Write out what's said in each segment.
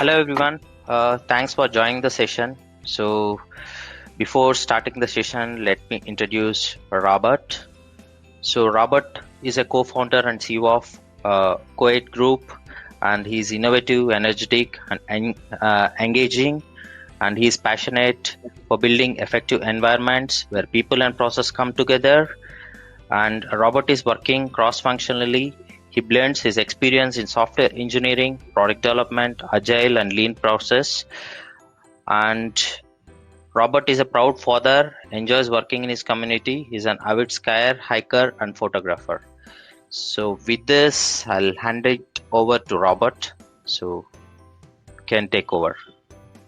Hello everyone. Thanks for joining the session. So before starting the session, let me introduce Robert. So Robert is a co-founder and CEO of Co8 Group, and he's innovative, energetic, and engaging, and he's passionate for building effective environments where people and process come together. And Robert is working cross-functionally. He blends his experience in software engineering, product development, agile, and lean process. And Robert is a proud father, enjoys working in his community. He's an avid skier, hiker, and photographer. So with this, I'll hand it over to Robert. So you can take over.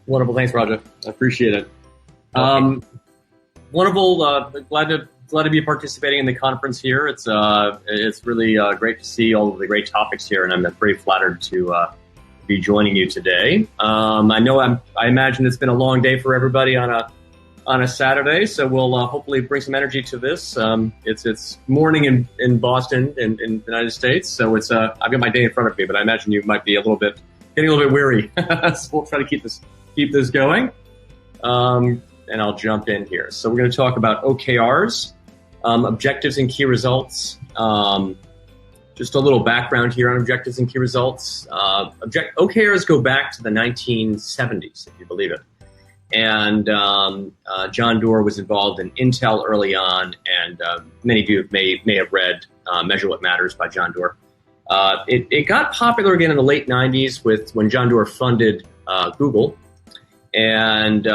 Wonderful. Thanks, Roger. I appreciate it. Okay. Wonderful. Glad to be participating in the conference here. It's really great to see all of the great topics here, and I'm very flattered to be joining you today. I imagine it's been a long day for everybody on a Saturday, so we'll hopefully bring some energy to this. It's morning in Boston, in the United States, so it's I've got my day in front of me, but I imagine you might be getting a little bit weary. So we'll try to keep this going. And I'll jump in here. So we're going to talk about OKRs, objectives and key results. Just a little background here on objectives and key results. OKRs go back to the 1970s, if you believe it. And John Doerr was involved in Intel early on, and many of you may have read Measure What Matters by John Doerr. It got popular again in the late 90s when John Doerr funded Google. And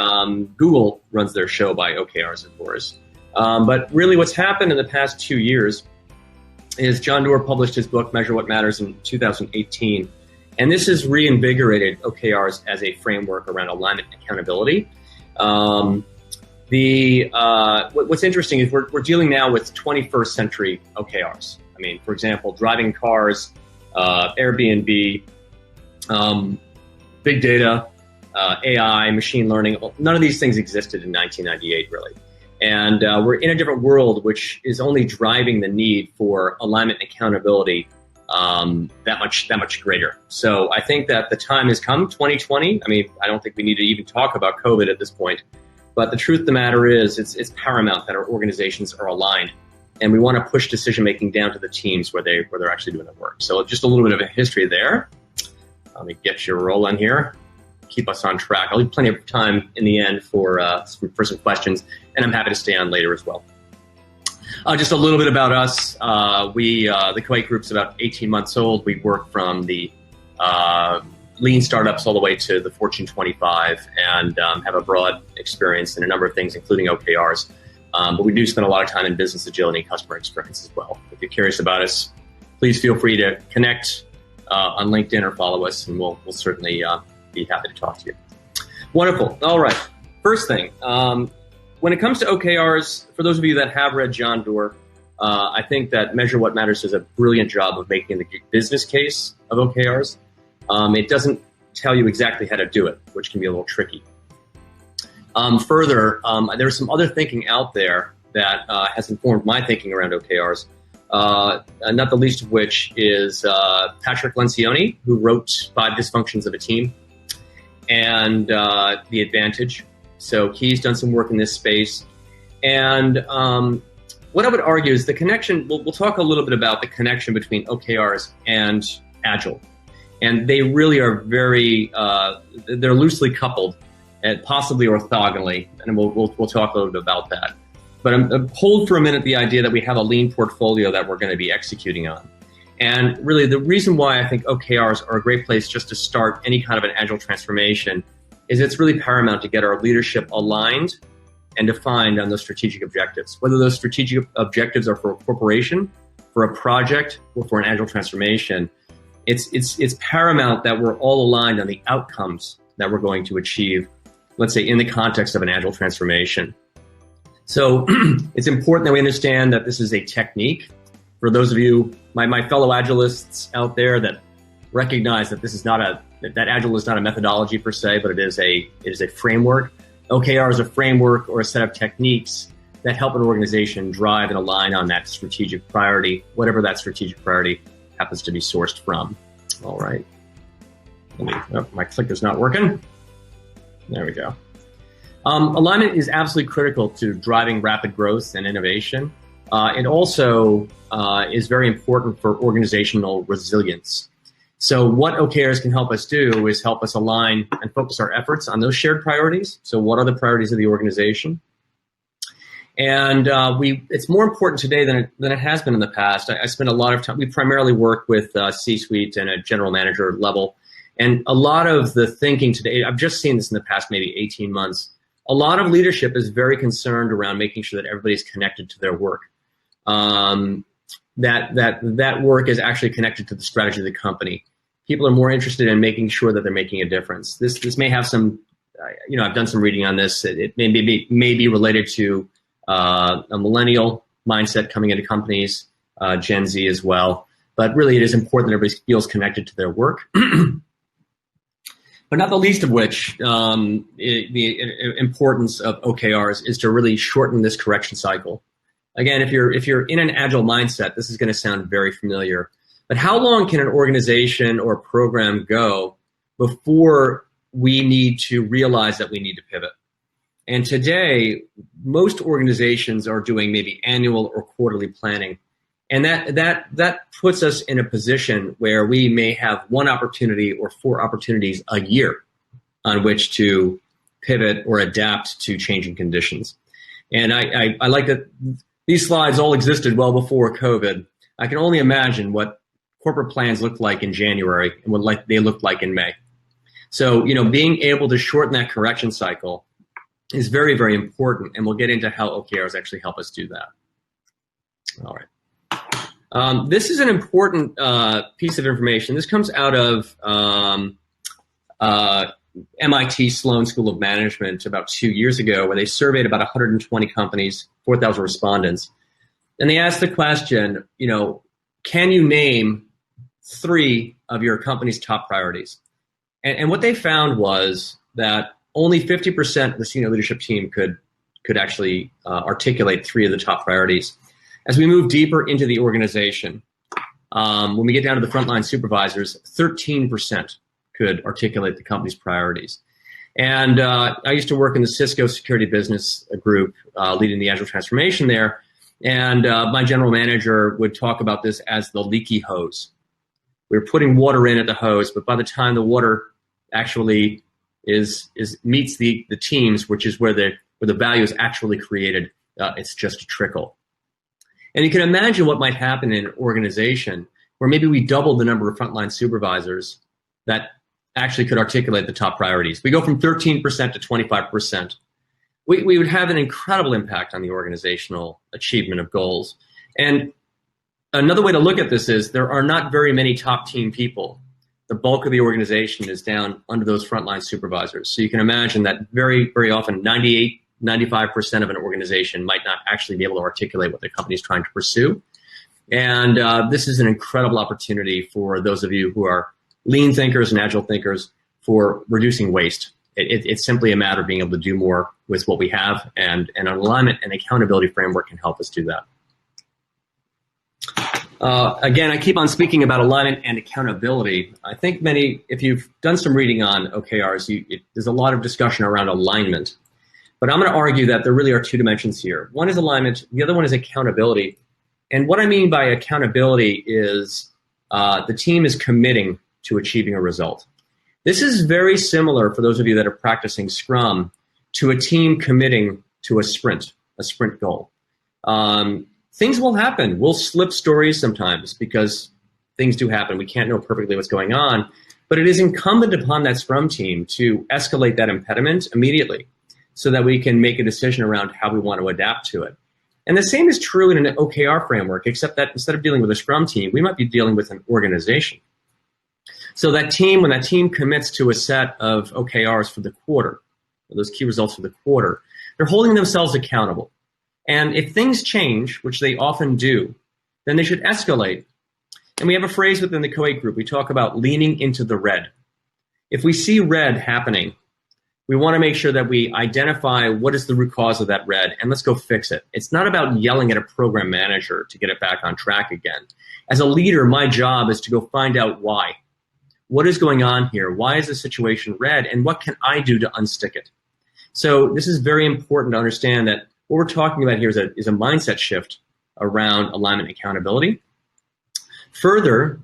Google runs their show by OKRs, of course. But really what's happened in the past 2 years is John Doerr published his book, Measure What Matters, in 2018. And this has reinvigorated OKRs as a framework around alignment and accountability. What's interesting is we're dealing now with 21st century OKRs. I mean, for example, driving cars, Airbnb, big data, AI, machine learning, none of these things existed in 1998, really. And we're in a different world, which is only driving the need for alignment and accountability that much greater. So I think that the time has come, 2020. I mean, I don't think we need to even talk about COVID at this point. But the truth of the matter is, it's paramount that our organizations are aligned. And we want to push decision-making down to the teams where they're actually doing the work. So just a little bit of a history there. Let me get you rolling here. Keep us on track. I'll leave plenty of time in the end for some questions, and I'm happy to stay on later as well. Just a little bit about us. The Co8 Group's about 18 months old. We work from the lean startups all the way to the Fortune 25, and have a broad experience in a number of things, including OKRs. But we do spend a lot of time in business agility and customer experience as well. If you're curious about us, please feel free to connect on LinkedIn or follow us, and we'll certainly be happy to talk to you. Wonderful. All right. First thing, when it comes to OKRs, for those of you that have read John Doerr, I think that Measure What Matters does a brilliant job of making the business case of OKRs. It doesn't tell you exactly how to do it, which can be a little tricky. Further, there's some other thinking out there that has informed my thinking around OKRs. Not the least of which is Patrick Lencioni, who wrote 5 Dysfunctions of a Team, and The Advantage. So he's done some work in this space. And what I would argue is the connection, we'll talk a little bit about the connection between OKRs and Agile. And they really are they're loosely coupled, and possibly orthogonally, and we'll talk a little bit about that. But hold for a minute the idea that we have a lean portfolio that we're going to be executing on. And really the reason why I think OKRs are a great place just to start any kind of an Agile transformation is it's really paramount to get our leadership aligned and defined on those strategic objectives. Whether those strategic objectives are for a corporation, for a project, or for an Agile transformation, it's paramount that we're all aligned on the outcomes that we're going to achieve, let's say in the context of an Agile transformation. So it's important that we understand that this is a technique. For those of you, my fellow Agilists out there that recognize that that Agile is not a methodology per se, but it is a framework. OKR is a framework or a set of techniques that help an organization drive and align on that strategic priority, whatever that strategic priority happens to be sourced from. All right. My clicker's not working. There we go. Alignment is absolutely critical to driving rapid growth and innovation. It also is very important for organizational resilience. So what OKRs can help us do is help us align and focus our efforts on those shared priorities. So what are the priorities of the organization? And it's more important today than it has been in the past. I spend a lot of time, we primarily work with C-suite and a general manager level. And a lot of the thinking today, I've just seen this in the past maybe 18 months, a lot of leadership is very concerned around making sure that everybody's connected to their work. That work is actually connected to the strategy of the company. People are more interested in making sure that they're making a difference. This may have some, I've done some reading on this. It may be related to a millennial mindset coming into companies, Gen Z as well. But really, it is important that everybody feels connected to their work. But not the least of which, the importance of OKRs is to really shorten this correction cycle. Again, if you're in an agile mindset, this is going to sound very familiar. But how long can an organization or program go before we need to realize that we need to pivot? And today, most organizations are doing maybe annual or quarterly planning. And that puts us in a position where we may have one opportunity or 4 opportunities a year on which to pivot or adapt to changing conditions. And I like that these slides all existed well before COVID. I can only imagine what corporate plans looked like in January and what they looked like in May. So, being able to shorten that correction cycle is very, very important. And we'll get into how OKRs actually help us do that. All right. This is an important piece of information. This comes out of MIT Sloan School of Management about 2 years ago, where they surveyed about 120 companies, 4,000 respondents. And they asked the question, can you name 3 of your company's top priorities? And what they found was that only 50% of the senior leadership team could actually articulate 3 of the top priorities. As we move deeper into the organization, when we get down to the frontline supervisors, 13% could articulate the company's priorities. And I used to work in the Cisco security business group, leading the Agile transformation there. And my general manager would talk about this as the leaky hose. We were putting water in at the hose, but by the time the water actually meets the teams, which is where the value is actually created, it's just a trickle. And you can imagine what might happen in an organization where maybe we double the number of frontline supervisors that actually could articulate the top priorities. We go from 13% to 25%. We would have an incredible impact on the organizational achievement of goals. And another way to look at this is there are not very many top team people. The bulk of the organization is down under those frontline supervisors. So you can imagine that very, very often 95% of an organization might not actually be able to articulate what the company is trying to pursue. And this is an incredible opportunity for those of you who are lean thinkers and agile thinkers for reducing waste. It's simply a matter of being able to do more with what we have, and an alignment and accountability framework can help us do that. Again, I keep on speaking about alignment and accountability. I think if you've done some reading on OKRs, there's a lot of discussion around alignment. But I'm going to argue that there really are 2 dimensions here. One is alignment, the other one is accountability. And what I mean by accountability is the team is committing to achieving a result. This is very similar, for those of you that are practicing Scrum, to a team committing to a sprint goal. Things will happen. We'll slip stories sometimes because things do happen. We can't know perfectly what's going on. But it is incumbent upon that Scrum team to escalate that impediment immediately so that we can make a decision around how we want to adapt to it. And the same is true in an OKR framework, except that instead of dealing with a Scrum team, we might be dealing with an organization. So that team, when that team commits to a set of OKRs for the quarter, those key results for the quarter, they're holding themselves accountable. And if things change, which they often do, then they should escalate. And we have a phrase within the Co-8 group. We talk about leaning into the red. If we see red happening, we want to make sure that we identify what is the root cause of that red, and let's go fix it. It's not about yelling at a program manager to get it back on track again. As a leader, my job is to go find out why. What is going on here? Why is the situation red? And what can I do to unstick it? So this is very important to understand that what we're talking about here is a mindset shift around alignment and accountability. Further,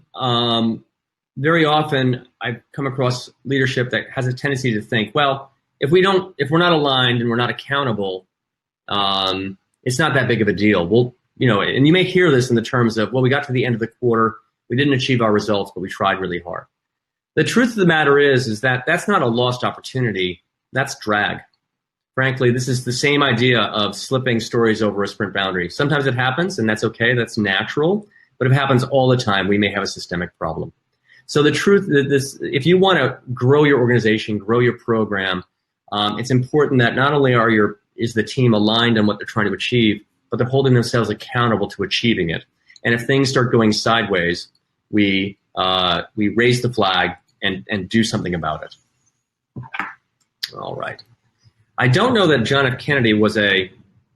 very often I've come across leadership that has a tendency to think, well, if we're not aligned and we're not accountable, it's not that big of a deal. Well, and you may hear this in the terms of, well, we got to the end of the quarter, we didn't achieve our results, but we tried really hard. The truth of the matter is that that's not a lost opportunity. That's drag. Frankly, this is the same idea of slipping stories over a sprint boundary. Sometimes it happens, and that's okay. That's natural. But if it happens all the time, we may have a systemic problem. So the truth is, if you want to grow your organization, grow your program, it's important that not only is the team aligned on what they're trying to achieve, but they're holding themselves accountable to achieving it. And if things start going sideways, we raise the flag and do something about it. All right. I don't know that John F. Kennedy was an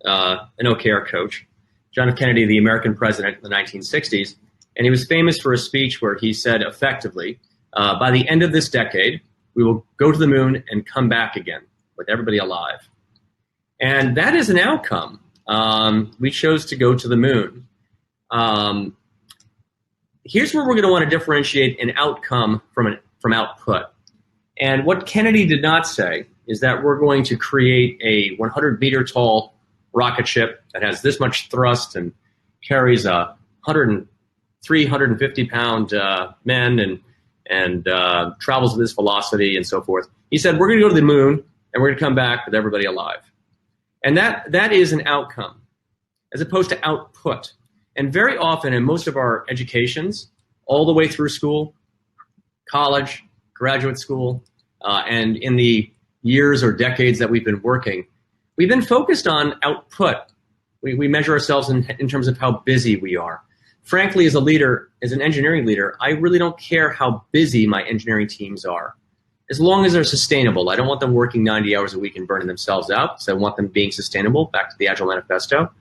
OKR coach. John F. Kennedy, the American president in the 1960s, and he was famous for a speech where he said effectively, by the end of this decade, we will go to the moon and come back again with everybody alive. And that is an outcome. We chose to go to the moon. Here's where we're going to want to differentiate an outcome from output. And what Kennedy did not say is that we're going to create a 100-meter tall rocket ship that has this much thrust and carries 350-pound men and travels at this velocity and so forth. He said, we're going to go to the moon and we're going to come back with everybody alive. And that is an outcome as opposed to output. And very often in most of our educations, all the way through school, college, graduate school, and in the years or decades that we've been working, we've been focused on output. We measure ourselves in terms of how busy we are. Frankly, as a leader, as an engineering leader, I really don't care how busy my engineering teams are, as long as they're sustainable. I don't want them working 90 hours a week and burning themselves out, so I want them being sustainable, back to the Agile Manifesto.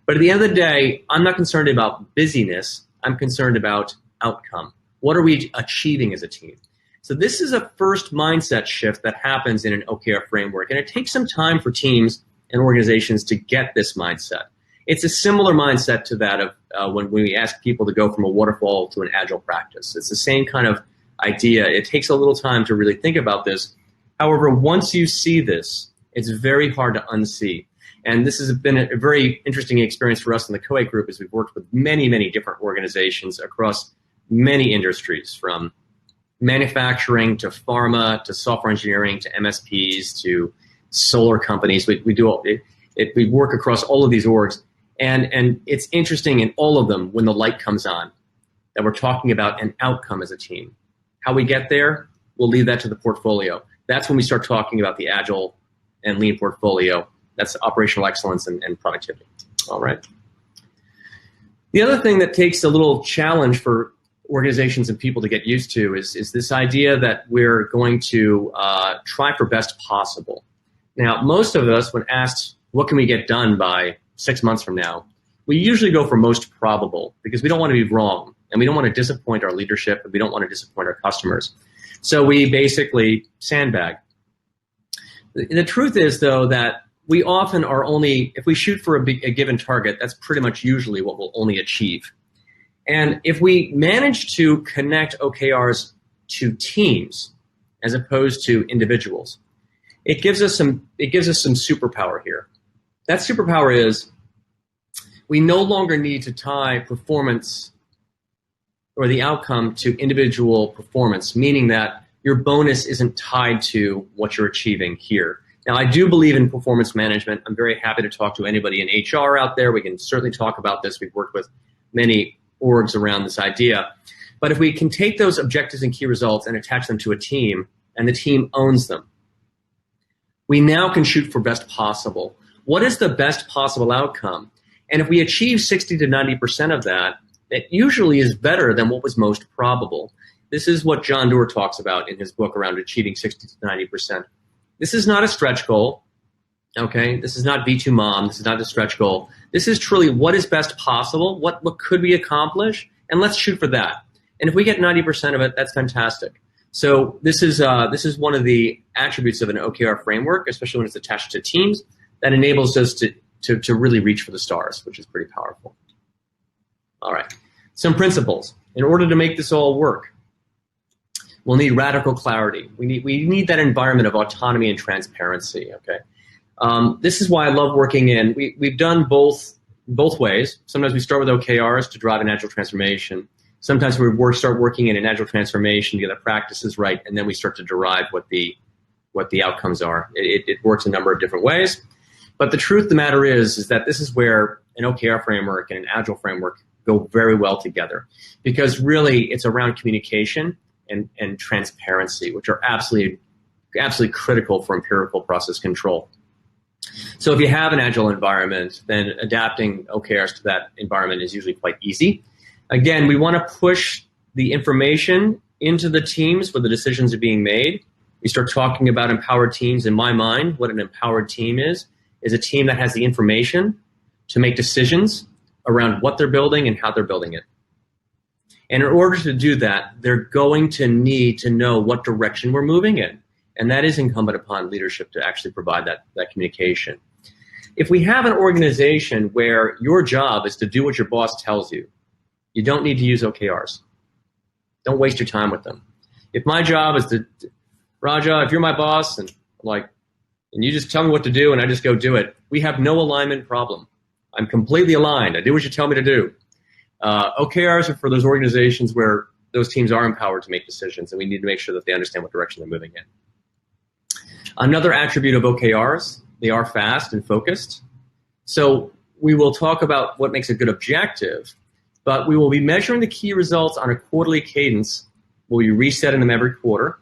But at the end of the day, I'm not concerned about busyness. I'm concerned about outcome. What are we achieving as a team? So this is a first mindset shift that happens in an OKR framework, and it takes some time for teams and organizations to get this mindset. It's a similar mindset to that of when we ask people to go from a waterfall to an agile practice. It's the same kind of idea. It takes a little time to really think about this. However, once you see this, it's very hard to unsee. And this has been a very interesting experience for us in the COA group as we've worked with many, many different organizations across many industries, from manufacturing to pharma to software engineering to MSPs to solar companies. We work across all of these orgs. And it's interesting in all of them when the light comes on that we're talking about an outcome as a team. How we get there, we'll leave that to the portfolio. That's when we start talking about the Agile and Lean portfolio. That's operational excellence and productivity. All right. The other thing that takes a little challenge for organizations and people to get used to is this idea that we're going to try for best possible. Now, most of us, when asked, what can we get done by 6 months from now, we usually go for most probable because we don't want to be wrong and we don't want to disappoint our leadership and we don't want to disappoint our customers. So we basically sandbag. The truth is, though, that we often are only, if we shoot for a given target, that's pretty much usually what we'll only achieve. And if we manage to connect OKRs to teams as opposed to individuals, it gives us some superpower here. That superpower is we no longer need to tie performance or the outcome to individual performance, meaning that your bonus isn't tied to what you're achieving here. Now, I do believe in performance management. I'm very happy to talk to anybody in HR out there. We can certainly talk about this. We've worked with many orgs around this idea. But if we can take those objectives and key results and attach them to a team, and the team owns them, we now can shoot for best possible. What is the best possible outcome? And if we achieve 60 to 90% of that, it usually is better than what was most probable. This is what John Doerr talks about in his book around achieving 60 to 90%. This is not a stretch goal, okay? This is not V2 Mom. This is not a stretch goal. This is truly what is best possible, what could we accomplish, and let's shoot for that. And if we get 90% of it, that's fantastic. So this is one of the attributes of an OKR framework, especially when it's attached to teams, that enables us to really reach for the stars, which is pretty powerful. All right, some principles. In order to make this all work, we'll need radical clarity. We need that environment of autonomy and transparency. Okay, this is why I love working in. We've done both ways. Sometimes we start with OKRs to drive an agile transformation. Sometimes we start working in an agile transformation to get the practices right, and then we start to derive what the outcomes are. It works a number of different ways, but the truth of the matter is that this is where an OKR framework and an agile framework go very well together, because really it's around communication and transparency, which are absolutely critical for empirical process control. So if you have an agile environment, then adapting OKRs to that environment is usually quite easy. Again, we want to push the information into the teams where the decisions are being made. We start talking about empowered teams. In my mind, what an empowered team is a team that has the information to make decisions around what they're building and how they're building it. And in order to do that, they're going to need to know what direction we're moving in. And that is incumbent upon leadership to actually provide that communication. If we have an organization where your job is to do what your boss tells you, you don't need to use OKRs. Don't waste your time with them. If my job is to, Raja, if you're my boss and you just tell me what to do and I just go do it, we have no alignment problem. I'm completely aligned. I do what you tell me to do. OKRs are for those organizations where those teams are empowered to make decisions, and we need to make sure that they understand what direction they're moving in. Another attribute of OKRs, they are fast and focused. So we will talk about what makes a good objective, but we will be measuring the key results on a quarterly cadence. We'll be resetting them every quarter,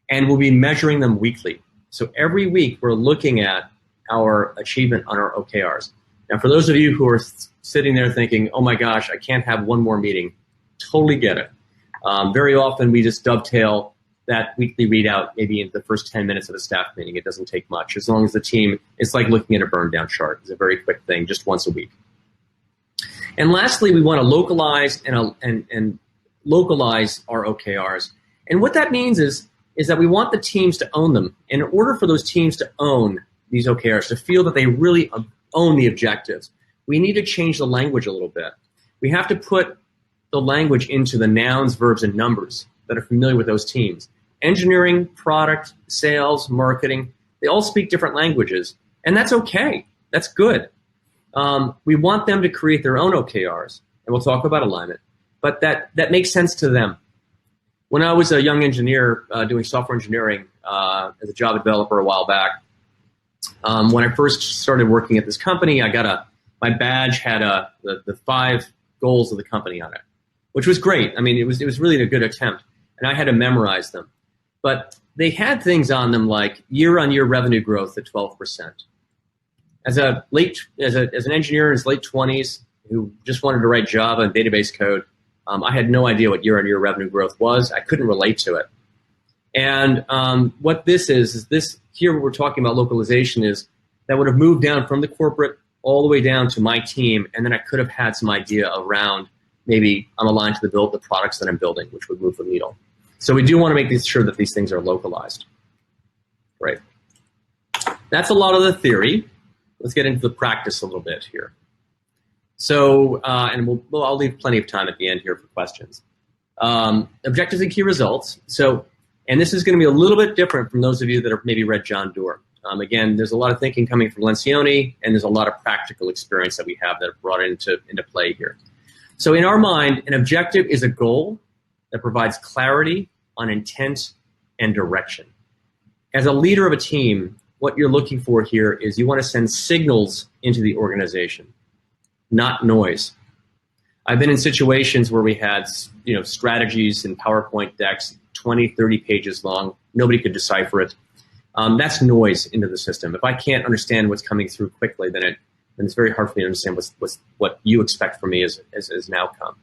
and we'll be measuring them weekly. So every week we're looking at our achievement on our OKRs. Now, for those of you who are sitting there thinking, oh my gosh, I can't have one more meeting, totally get it. Very often we just dovetail that weekly readout maybe into the first 10 minutes of a staff meeting. It doesn't take much. As long as the team, it's like looking at a burn down chart. It's a very quick thing, just once a week. And lastly, we want to localize and localize our OKRs. And what that means is that we want the teams to own them. And in order for those teams to own these OKRs, to feel that they really own the objectives, we need to change the language a little bit. We have to put the language into the nouns, verbs, and numbers that are familiar with those teams. Engineering, product, sales, marketing, they all speak different languages, and that's okay. That's good. We want them to create their own OKRs, and we'll talk about alignment, but that makes sense to them. When I was a young engineer doing software engineering as a Java developer a while back, when I first started working at this company, my badge had the 5 goals of the company on it, which was great. I mean, it was really a good attempt, and I had to memorize them. But they had things on them like year-on-year revenue growth at 12%. As an engineer in his late 20s who just wanted to write Java and database code, I had no idea what year-on-year revenue growth was. I couldn't relate to it. And what this is this here what we're talking about localization is that would have moved down from the corporate all the way down to my team, and then I could have had some idea around maybe I'm aligned to the products that I'm building, which would move the needle. So we do want to make sure that these things are localized. Right. That's a lot of the theory. Let's get into the practice a little bit here. So, and I'll leave plenty of time at the end here for questions. Objectives and key results. So, and this is going to be a little bit different from those of you that have maybe read John Doerr. Again, there's a lot of thinking coming from Lencioni, and there's a lot of practical experience that we have that are brought into play here. So in our mind, an objective is a goal that provides clarity on intent and direction. As a leader of a team, what you're looking for here is you want to send signals into the organization, not noise. I've been in situations where we had, strategies and PowerPoint decks, 20, 30 pages long. Nobody could decipher it. That's noise into the system. If I can't understand what's coming through quickly, then it's very hard for me to understand what you expect from me as an outcome.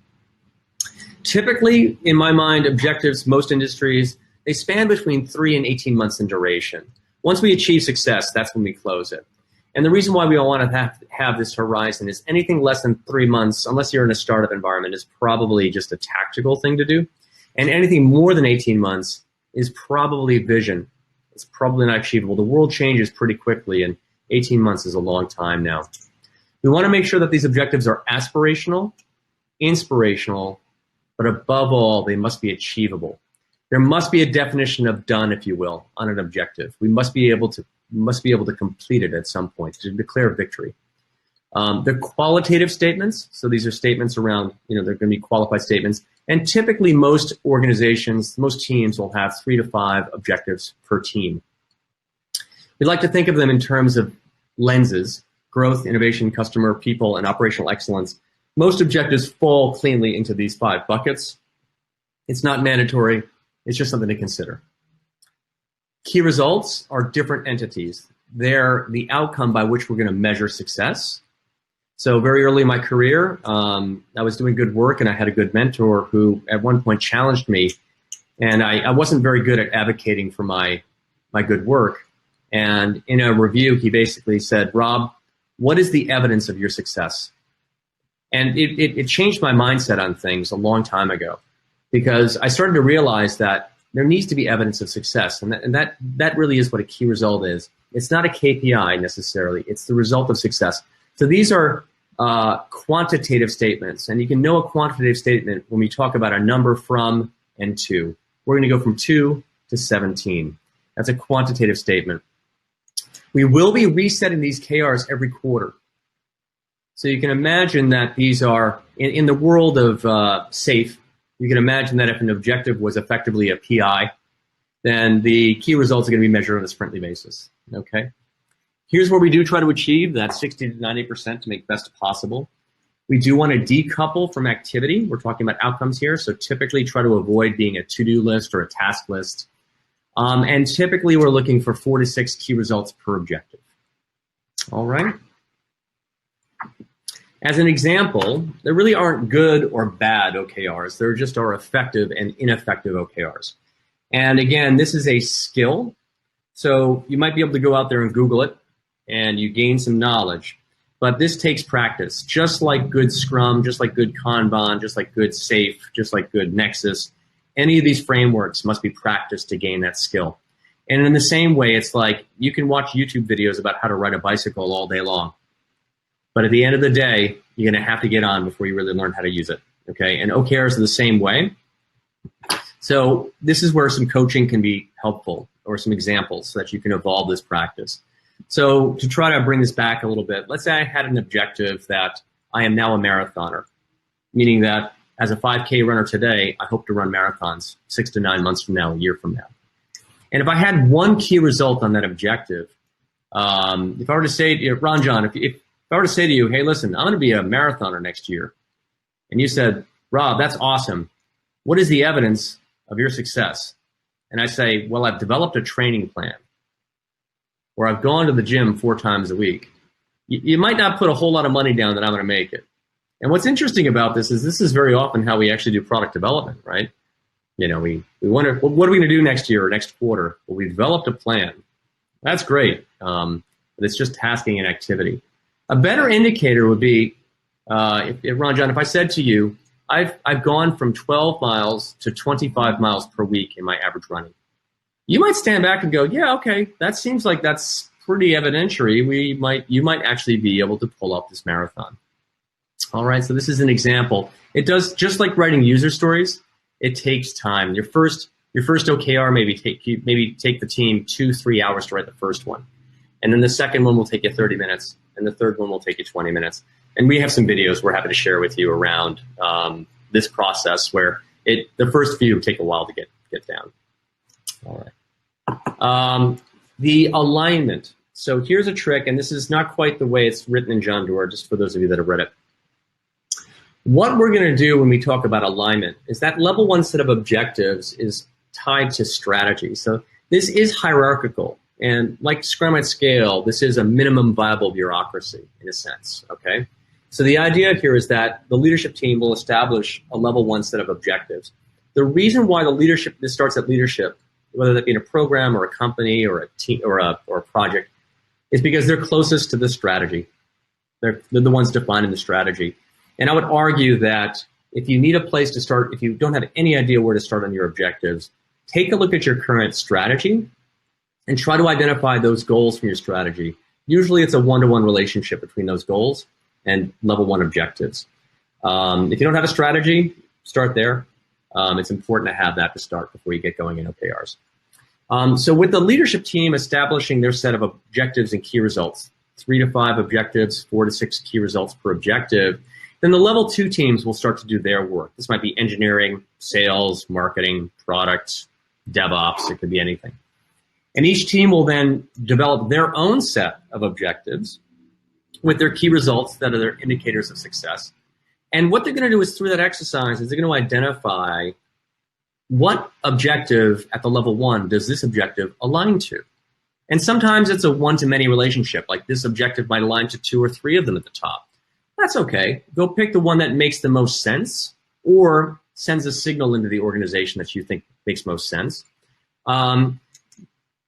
Typically, in my mind, objectives, most industries, they span between 3 and 18 months in duration. Once we achieve success, that's when we close it. And the reason why we all want to have this horizon is anything less than 3 months, unless you're in a startup environment, is probably just a tactical thing to do. And anything more than 18 months is probably vision. It's probably not achievable. The world changes pretty quickly, and 18 months is a long time now. We want to make sure that these objectives are aspirational, inspirational, but above all, they must be achievable. There must be a definition of done, if you will, on an objective. We must be able to complete it at some point to declare victory. They're qualitative statements, so these are statements around, they're going to be qualified statements. And typically most organizations, most teams will have 3 to 5 objectives per team. We like to think of them in terms of lenses: growth, innovation, customer, people, and operational excellence. Most objectives fall cleanly into these 5 buckets. It's not mandatory. It's just something to consider. Key results are different entities. They're the outcome by which we're going to measure success. So very early in my career, I was doing good work, and I had a good mentor who at one point challenged me, and I wasn't very good at advocating for my good work. And in a review, he basically said, "Rob, what is the evidence of your success?" And it changed my mindset on things a long time ago, because I started to realize that there needs to be evidence of success, and that really is what a key result is. It's not a KPI necessarily. It's the result of success. So these are quantitative statements, and you can know a quantitative statement when we talk about a number from and to. We're going to go from 2 to 17. That's a quantitative statement. We will be resetting these KRs every quarter. So you can imagine that these are, in the world of SAFe, you can imagine that if an objective was effectively a PI, then the key results are going to be measured on a sprintly basis. Okay. Here's where we do try to achieve that 60 to 90% to make best possible. We do want to decouple from activity. We're talking about outcomes here, so typically try to avoid being a to-do list or a task list. And typically we're looking for 4 to 6 key results per objective. All right. As an example, there really aren't good or bad OKRs. There just are effective and ineffective OKRs. And again, this is a skill. So you might be able to go out there and Google it, and you gain some knowledge. But this takes practice. Just like good Scrum, just like good Kanban, just like good SAFe, just like good Nexus, any of these frameworks must be practiced to gain that skill. And in the same way, it's like you can watch YouTube videos about how to ride a bicycle all day long. But at the end of the day, you're going to have to get on before you really learn how to use it. Okay? And OKRs are the same way. So this is where some coaching can be helpful, or some examples so that you can evolve this practice. So to try to bring this back a little bit, let's say I had an objective that I am now a marathoner, meaning that as a 5K runner today, I hope to run marathons 6 to 9 months from now, a year from now. And if I had one key result on that objective, if I were to say to you, Ron John, if I were to say to you, hey, listen, I'm going to be a marathoner next year, and you said, Rob, that's awesome. What is the evidence of your success? And I say, well, I've developed a training plan, or I've gone to the gym 4 times a week. You might not put a whole lot of money down that I'm going to make it. And what's interesting about this is very often how we actually do product development, right? We wonder, well, what are we going to do next year or next quarter? Well, we developed a plan. That's great, but it's just tasking and activity. A better indicator would be, if Ron John, if I said to you, I've gone from 12 miles to 25 miles per week in my average running. You might stand back and go, yeah, okay, that seems like that's pretty evidentiary. You might actually be able to pull up this marathon. All right, so this is an example. It does, just like writing user stories, it takes time. Your first OKR maybe take the team 2-3 hours to write the first one. And then the second one will take you 30 minutes, and the third one will take you 20 minutes. And we have some videos we're happy to share with you around this process where the first few take a while to get down. All right. The alignment. So here's a trick, and this is not quite the way it's written in John Doerr, just for those of you that have read it. What we're going to do when we talk about alignment is that level 1 set of objectives is tied to strategy. So this is hierarchical. And like Scrum at scale, this is a minimum viable bureaucracy in a sense, okay? So the idea here is that the leadership team will establish a level 1 set of objectives. The reason why this starts at leadership, whether that be in a program or a company or a team or a project, is because they're closest to the strategy. They're the ones defining the strategy. And I would argue that if you need a place to start, if you don't have any idea where to start on your objectives, take a look at your current strategy and try to identify those goals from your strategy. Usually it's a one-to-one relationship between those goals and level 1 objectives. If you don't have a strategy, start there. It's important to have that to start before you get going in OKRs. So with the leadership team establishing their set of objectives and key results, 3 to 5 objectives, 4 to 6 key results per objective, then the level 2 teams will start to do their work. This might be engineering, sales, marketing, product, DevOps, it could be anything. And each team will then develop their own set of objectives with their key results that are their indicators of success. And what they're going to do is through that exercise is they're going to identify what objective at the level 1 does this objective align to. And sometimes it's a one-to-many relationship, like this objective might align to 2 or 3 of them at the top. That's okay. Go pick the one that makes the most sense or sends a signal into the organization that you think makes most sense.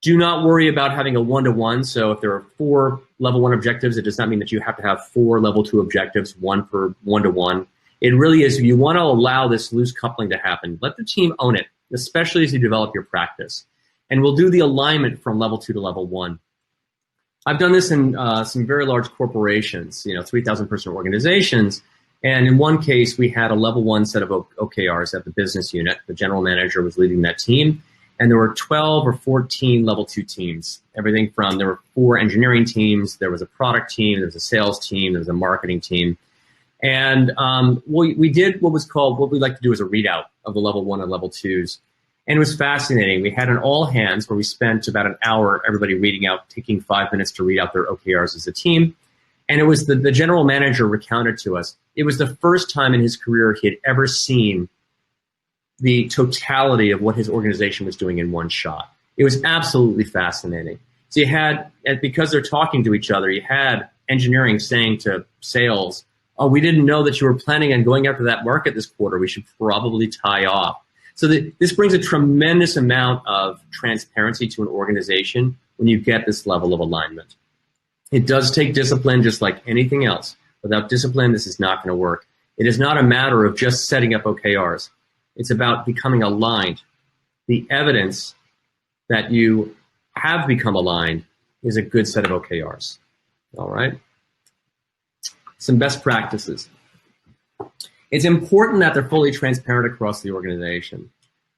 Do not worry about having a one-to-one. So if there are 4 level 1 objectives, it does not mean that you have to have 4 level 2 objectives, 1 per one-to-one. It really is, if you want to allow this loose coupling to happen, let the team own it, especially as you develop your practice. And we'll do the alignment from level 2 to level 1. I've done this in some very large corporations, 3,000 person organizations. And in one case, we had a level 1 set of OKRs at the business unit. The general manager was leading that team. And there were 12 or 14 level 2 teams. Everything from, there were 4 engineering teams, there was a product team, there was a sales team, there was a marketing team. And we did what we like to do as a readout of the level 1 and level 2s. And it was fascinating. We had an all hands where we spent about an hour, everybody reading out, taking 5 minutes to read out their OKRs as a team. And it was the general manager recounted to us, it was the first time in his career he had ever seen the totality of what his organization was doing in one shot. It was absolutely fascinating. So you had, because they're talking to each other, you had engineering saying to sales, oh, we didn't know that you were planning on going after that market this quarter. We should probably tie off. So this brings a tremendous amount of transparency to an organization when you get this level of alignment. It does take discipline just like anything else. Without discipline, this is not going to work. It is not a matter of just setting up OKRs. It's about becoming aligned. The evidence that you have become aligned is a good set of OKRs. All right? Some best practices. It's important that they're fully transparent across the organization.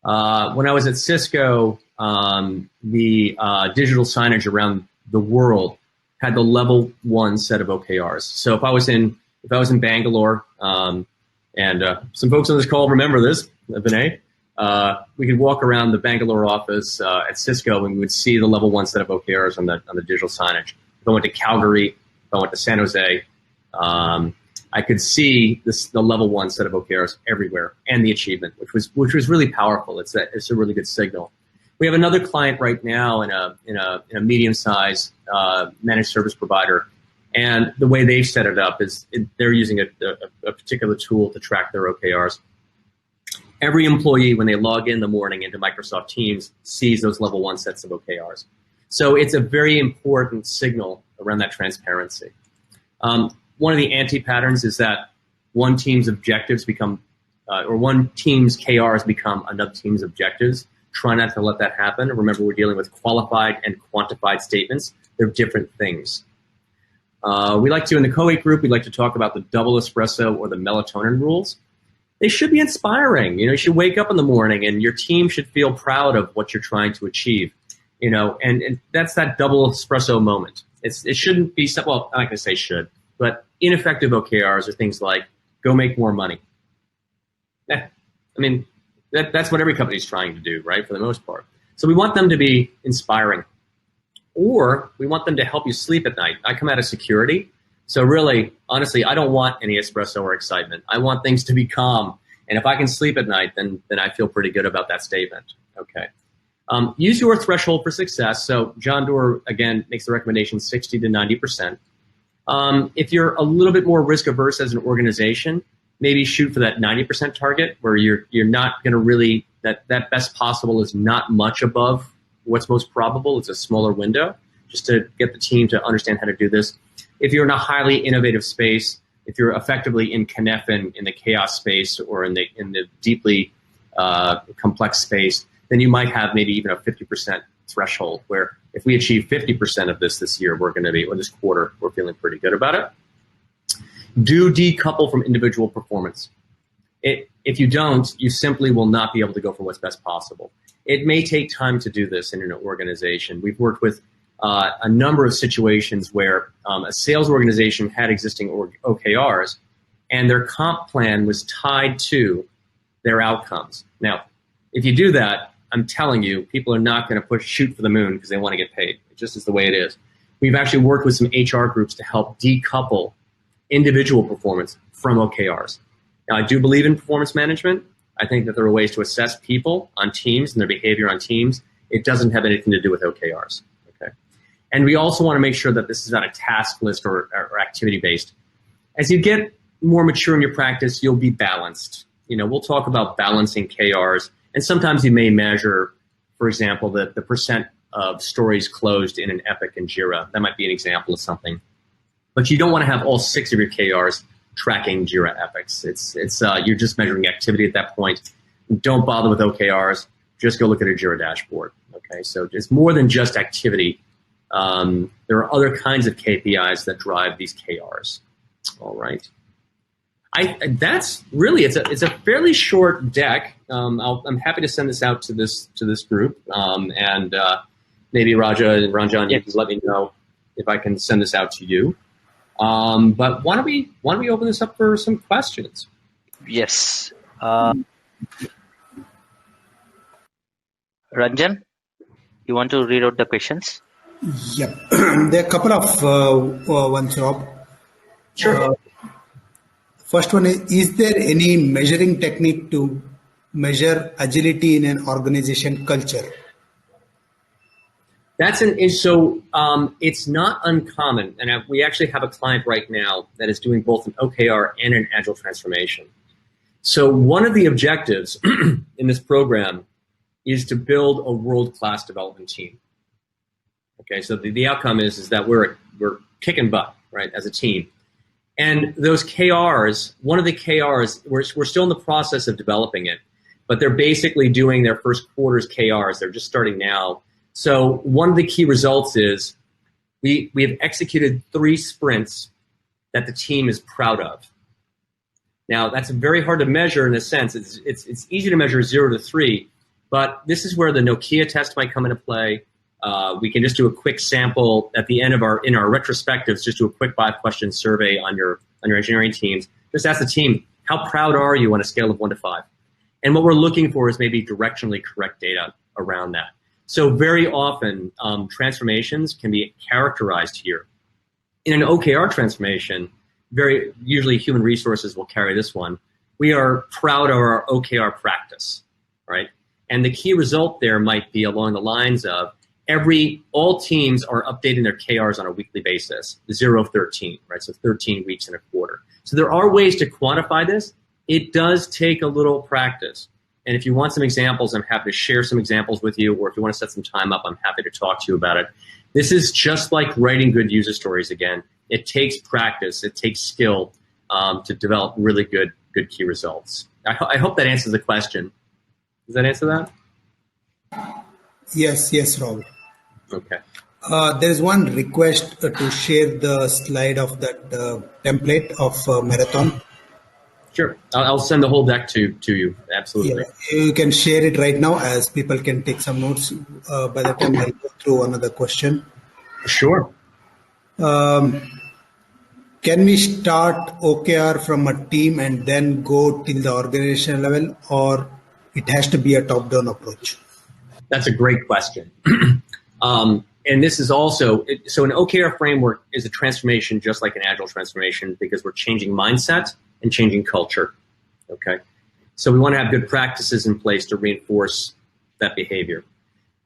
When I was at Cisco, the digital signage around the world had the level 1 set of OKRs. So if I was in Bangalore, and some folks on this call remember this, Vinay, we could walk around the Bangalore office at Cisco and we would see the level 1 set of OKRs on the digital signage. If I went to Calgary, if I went to San Jose, I could see the level 1 set of OKRs everywhere and the achievement, which was really powerful. It's a really good signal. We have another client right now in a medium-sized managed service provider, and the way they've set it up is they're using a particular tool to track their OKRs. Every employee, when they log in the morning into Microsoft Teams, sees those level 1 sets of OKRs. So it's a very important signal around that transparency. One of the anti-patterns is that one team's objectives become, or one team's KRs become another team's objectives. Try not to let that happen. Remember, we're dealing with qualified and quantified statements. They're different things. In the Co-8 group, we like to talk about the double espresso or the melatonin rules. They should be inspiring. You should wake up in the morning and your team should feel proud of what you're trying to achieve. And that's that double espresso moment. It shouldn't be, well, I'm not going to say should, but ineffective OKRs are things like go make more money. That's what every company is trying to do, right, for the most part. So we want them to be inspiring. Or we want them to help you sleep at night. I come out of security, so really, honestly, I don't want any espresso or excitement. I want things to be calm. And if I can sleep at night, then I feel pretty good about that statement. Okay. Use your threshold for success. So John Doerr, again, makes the recommendation 60 to 90%. If you're a little bit more risk averse as an organization, maybe shoot for that 90% target where you're not going to really, that best possible is not much above what's most probable. It's a smaller window just to get the team to understand how to do this. If you're in a highly innovative space, if you're effectively in Cynefin in the chaos space or in the deeply complex space, then you might have maybe even a 50% threshold where if we achieve 50% of this year, we're going to be, or this quarter, we're feeling pretty good about it. Do decouple from individual performance. If you don't, you simply will not be able to go for what's best possible. It may take time to do this in an organization. We've worked with a number of situations where a sales organization had existing OKRs, and their comp plan was tied to their outcomes. Now, if you do that, I'm telling you, people are not going to shoot for the moon because they want to get paid. It just is the way it is. We've actually worked with some HR groups to help decouple individual performance from OKRs. Now, I do believe in performance management. I think that there are ways to assess people on teams and their behavior on teams. It doesn't have anything to do with OKRs. Okay, and we also want to make sure that this is not a task list or activity-based. As you get more mature in your practice, you'll be balanced. We'll talk about balancing KRs, and sometimes you may measure, for example, the percent of stories closed in an epic in Jira. That might be an example of something. But you don't want to have all 6 of your KRs tracking Jira epics. It's you're just measuring activity at that point. Don't bother with OKRs. Just go look at a Jira dashboard. Okay, so it's more than just activity. There are other kinds of KPIs that drive these KRs. All right. That's really it's a fairly short deck. I'm happy to send this out to this group, and maybe Raja and Ranjan, you can let me know if I can send this out to you. But why don't we open this up for some questions? Yes. Ranjan, you want to read out the questions? Yep. There are a couple of ones, Rob. Sure. First one is there any measuring technique to measure agility in an organization culture? It's not uncommon, and we actually have a client right now that is doing both an OKR and an Agile transformation. So one of the objectives in this program is to build a world-class development team. Okay, so the outcome is that we're kicking butt, right, as a team. And those KRs, one of the KRs, we're still in the process of developing it, but they're basically doing their first quarter's KRs. They're just starting now. So one of the key results is we have executed 3 sprints that the team is proud of. Now, that's very hard to measure in a sense. It's easy to measure 0 to 3, but this is where the Nokia test might come into play. We can just do a quick sample at the end of our retrospectives. Just do a quick 5-question survey on your engineering teams. Just ask the team, how proud are you on a scale of 1 to 5? And what we're looking for is maybe directionally correct data around that. So very often transformations can be characterized here. In an OKR transformation, very usually human resources will carry this one. We are proud of our OKR practice, right? And the key result there might be along the lines of all teams are updating their KRs on a weekly basis, 0-13, right? So 13 weeks in a quarter. So there are ways to quantify this. It does take a little practice. And if you want some examples, I'm happy to share some examples with you, or if you want to set some time up, I'm happy to talk to you about it. This is just like writing good user stories again. It takes practice, it takes skill to develop really good key results. I hope that answers the question. Does that answer that? Yes, Rob. Okay. There is one request to share the slide of that template of marathon. Sure. I'll send the whole deck to you. Absolutely. Yeah, you can share it right now as people can take some notes by the time I go through another question. Sure. Can we start OKR from a team and then go till the organizational level, or it has to be a top-down approach? That's a great question. And this is also, so an OKR framework is a transformation just like an Agile transformation because we're changing mindset and changing culture, okay? So we want to have good practices in place to reinforce that behavior.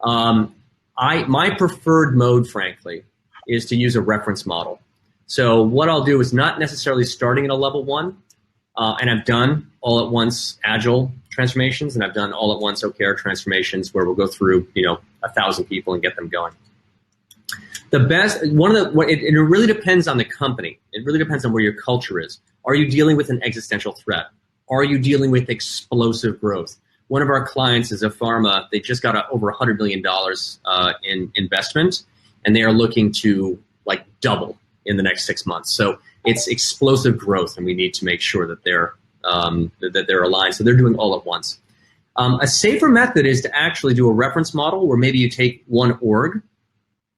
My preferred mode, frankly, is to use a reference model. So what I'll do is not necessarily starting at a level 1, and I've done all at once Agile transformations, and I've done all at once OKR transformations where we'll go through, 1,000 people and get them going. The best, it really depends on the company. It really depends on where your culture is. Are you dealing with an existential threat? Are you dealing with explosive growth? One of our clients is a pharma. They just got over $100 million in investment, and they are looking to double in the next 6 months. So it's explosive growth, and we need to make sure that they're aligned. So they're doing all at once. A safer method is to actually do a reference model where maybe you take one org.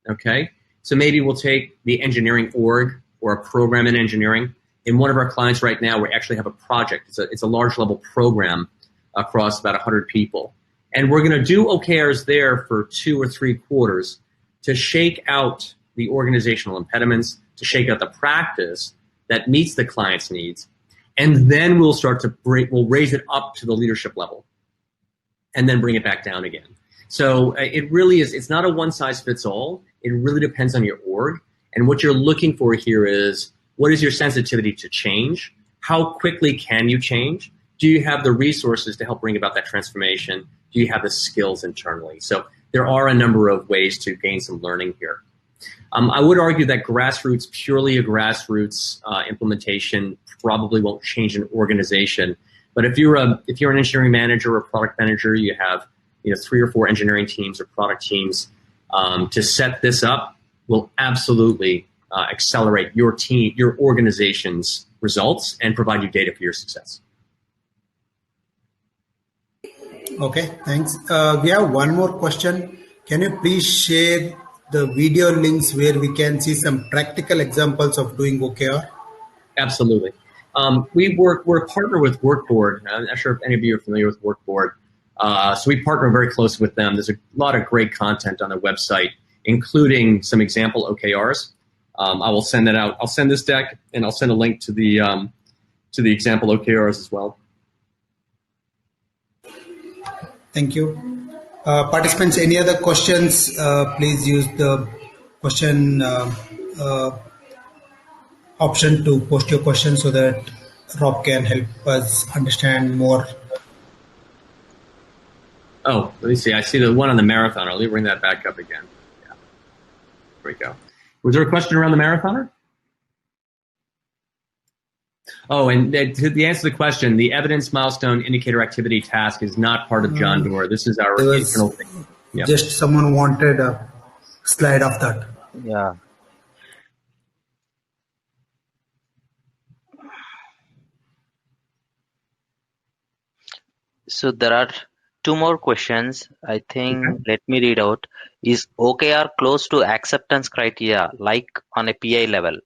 Okay, so maybe we'll take the engineering org or a program in engineering. In one of our clients right now, we actually have a project. It's a large level program across about 100 people. And we're going to do OKRs there for 2 or 3 quarters to shake out the organizational impediments, to shake out the practice that meets the client's needs. And then we'll start to we'll raise it up to the leadership level and then bring it back down again. So it really is, it's not a one size fits all. It really depends on your org. And what you're looking for here is, what is your sensitivity to change? How quickly can you change? Do you have the resources to help bring about that transformation? Do you have the skills internally? So there are a number of ways to gain some learning here. I would argue that purely a grassroots implementation probably won't change an organization. But if you're an engineering manager or a product manager, you have 3 or 4 engineering teams or product teams, to set this up will absolutely accelerate your organization's results and provide you data for your success. Okay, thanks. We have one more question. Can you please share the video links where we can see some practical examples of doing OKR? Absolutely. We're a partner with Workboard. I'm not sure if any of you are familiar with Workboard. So we partner very closely with them. There's a lot of great content on their website, including some example OKRs. I will send that out. I'll send this deck, and I'll send a link to the example OKRs as well. Thank you. Participants, any other questions? Please use the question option to post your question so that Rob can help us understand more. Oh, let me see. I see the one on the marathoner. Let me bring that back up again. Yeah. There we go. Was there a question around the marathoner? Oh, and to answer the question, the evidence milestone indicator activity task is not part of John Doerr. This is our internal thing. Yep. Just someone wanted a slide of that. Yeah. So there are 2 more questions. I think, Let me read out. Is OKR close to acceptance criteria, like on a PI level?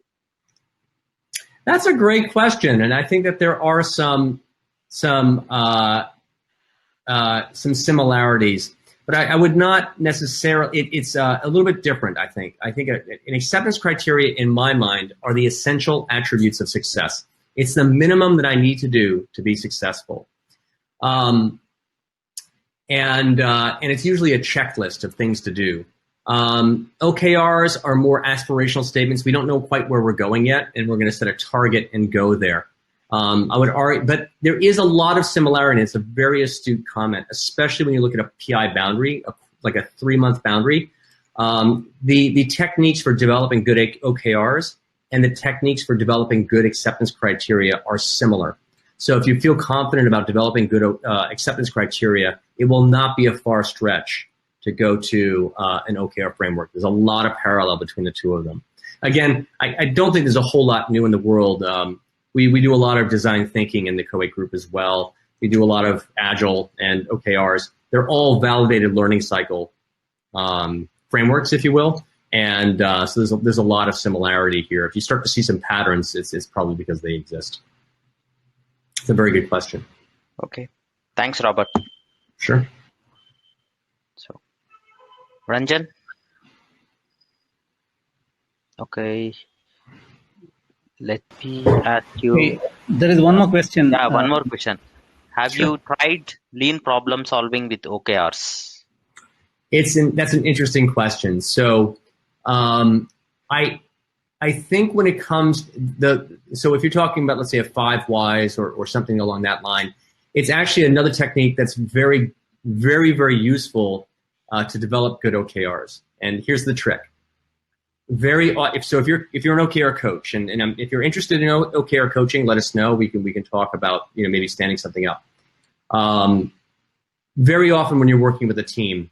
That's a great question, and I think that there are some similarities, but I would not necessarily. It's a little bit different. I think an acceptance criteria, in my mind, are the essential attributes of success. It's the minimum that I need to do to be successful, and it's usually a checklist of things to do. OKRs are more aspirational statements. We don't know quite where we're going yet, and we're going to set a target and go there. I would argue, but there is a lot of similarity. It's a very astute comment, especially when you look at a PI boundary, like a 3-month boundary. The techniques for developing good OKRs and the techniques for developing good acceptance criteria are similar. So if you feel confident about developing good acceptance criteria, it will not be a far stretch to go to an OKR framework. There's a lot of parallel between the 2 of them. Again, I don't think there's a whole lot new in the world. We do a lot of design thinking in the Co8 group as well. We do a lot of Agile and OKRs. They're all validated learning cycle frameworks, if you will. And so there's a lot of similarity here. If you start to see some patterns, it's probably because they exist. It's a very good question. Okay. Thanks, Robert. Sure. So, Ranjan? Okay. Let me ask you. Hey, there is one more question. Yeah, one more question. Have you tried lean problem solving with OKRs? That's an interesting question. So, I think when it comes so if you're talking about, let's say, a 5 whys or something along that line, it's actually another technique that's very, very, very useful to develop good OKRs. And here's the trick. if you're an OKR coach and if you're interested in OKR coaching, let us know. We can talk about maybe standing something up. Very often when you're working with a team,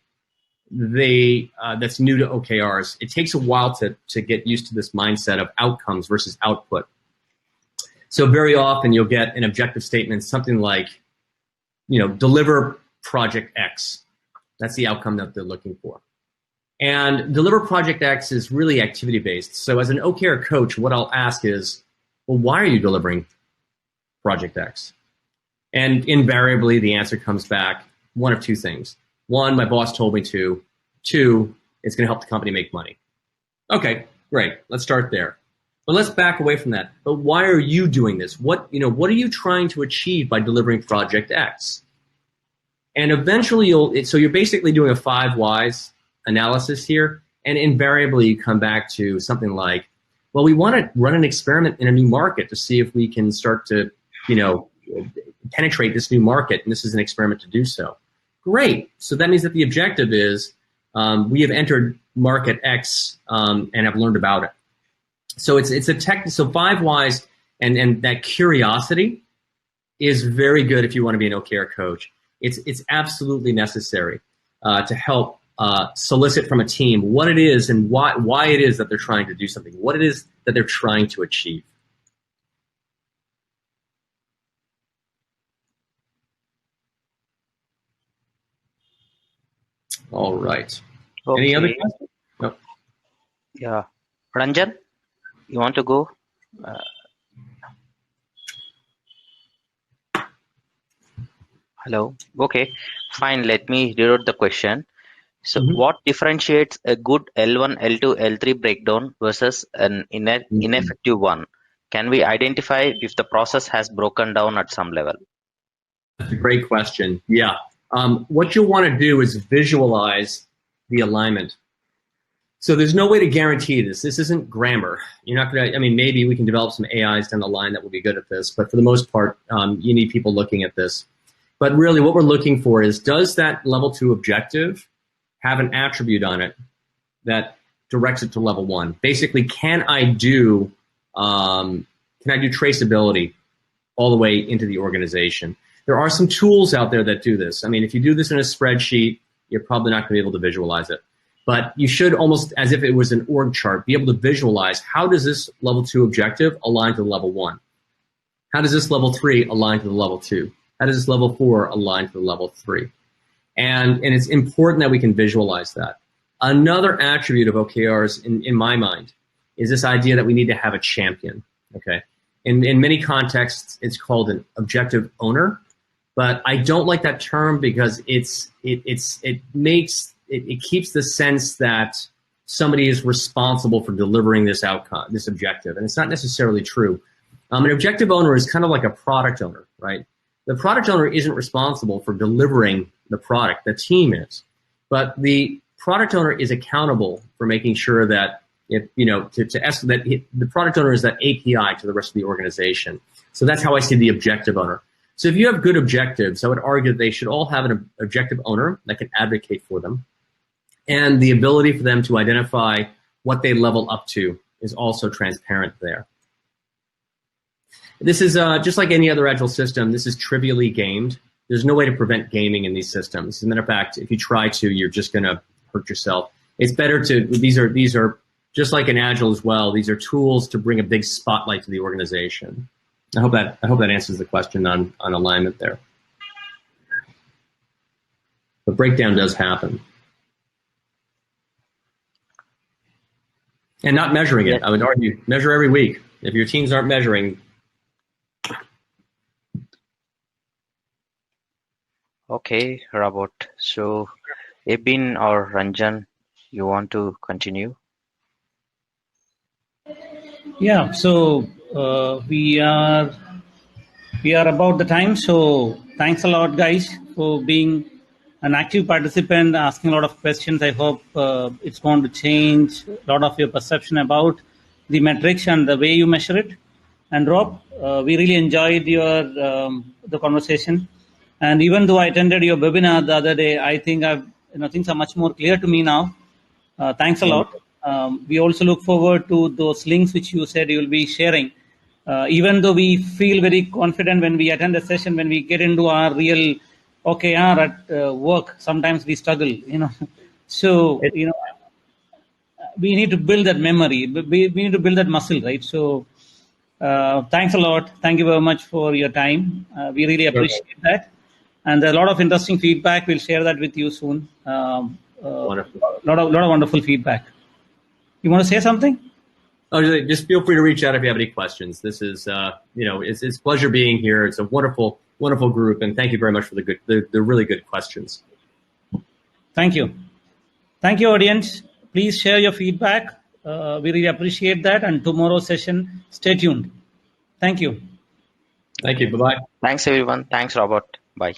that's new to OKRs, it takes a while to get used to this mindset of outcomes versus output. So very often you'll get an objective statement, something like, deliver project X. That's the outcome that they're looking for. And deliver project X is really activity-based. So as an OKR coach, what I'll ask is, well, why are you delivering project X? And invariably, the answer comes back one of two things. One, my boss told me to. Two, it's going to help the company make money. Okay, great. Let's start there. But let's back away from that. But why are you doing this? What are you trying to achieve by delivering project X? And eventually you're basically doing a 5 whys analysis here, and invariably you come back to something like, well, we want to run an experiment in a new market to see if we can start to, penetrate this new market, and this is an experiment to do so. Great. So that means that the objective is we have entered market X and have learned about it. So it's a so 5 whys and that curiosity is very good if you want to be an OKR coach. It's absolutely necessary to help solicit from a team what it is and why it is that they're trying to do something, what it is that they're trying to achieve. All right. Okay. Any other questions? No. Yeah. Ranjan, you want to go? Hello. Okay. Fine. Let me rewrite the question. So what differentiates a good L1, L2, L3 breakdown versus an ineffective one? Can we identify if the process has broken down at some level? That's a great question. Yeah. What you'll want to do is visualize the alignment. So there's no way to guarantee this. This isn't grammar. You're not going to, maybe we can develop some AIs down the line that will be good at this, but for the most part, you need people looking at this. But really what we're looking for is, does that level 2 objective have an attribute on it that directs it to level 1? Basically, can I do traceability all the way into the organization? There are some tools out there that do this. If you do this in a spreadsheet, you're probably not going to be able to visualize it. But you should, almost as if it was an org chart, be able to visualize, how does this level 2 objective align to level 1? How does this level 3 align to the level 2? How does this level 4 align to the level 3? And it's important that we can visualize that. Another attribute of OKRs, in my mind, is this idea that we need to have a champion. Okay, in many contexts, it's called an objective owner, but I don't like that term because it keeps the sense that somebody is responsible for delivering this outcome, this objective, and it's not necessarily true. An objective owner is kind of like a product owner, right? The product owner isn't responsible for delivering the product. The team is. But the product owner is accountable for making sure that the product owner is that API to the rest of the organization. So that's how I see the objective owner. So if you have good objectives, I would argue that they should all have an objective owner that can advocate for them. And the ability for them to identify what they level up to is also transparent there. This is just like any other Agile system. This is trivially gamed. There's no way to prevent gaming in these systems. As a matter of fact, if you try to, you're just going to hurt yourself. It's better to, these are just like in Agile as well. These are tools to bring a big spotlight to the organization. I hope that answers the question on alignment there. The breakdown does happen. And not measuring it. I would argue, measure every week. If your teams aren't measuring. Okay, Robert. So, Ebin or Ranjan, you want to continue? Yeah. So we are about the time. So thanks a lot, guys, for being an active participant, asking a lot of questions. I hope it's going to change a lot of your perception about the metrics and the way you measure it. And Rob, we really enjoyed your the conversation. And even though I attended your webinar the other day, I think things are much more clear to me now. Thanks a lot. We also look forward to those links which you said you will be sharing. Even though we feel very confident when we attend a session, when we get into our real OKR at work, sometimes we struggle, So, we need to build that memory. We need to build that muscle, right? So, thanks a lot. Thank you very much for your time. We really appreciate that. And there's a lot of interesting feedback. We'll share that with you soon. Wonderful. Lot of wonderful feedback. You want to say something? Oh, just feel free to reach out if you have any questions. This is, it's a pleasure being here. It's a wonderful, wonderful group, and thank you very much for the really good questions. Thank you. Thank you, audience. Please share your feedback. We really appreciate that. And tomorrow's session, stay tuned. Thank you. Thank you. Bye-bye. Thanks, everyone. Thanks, Robert. Bye.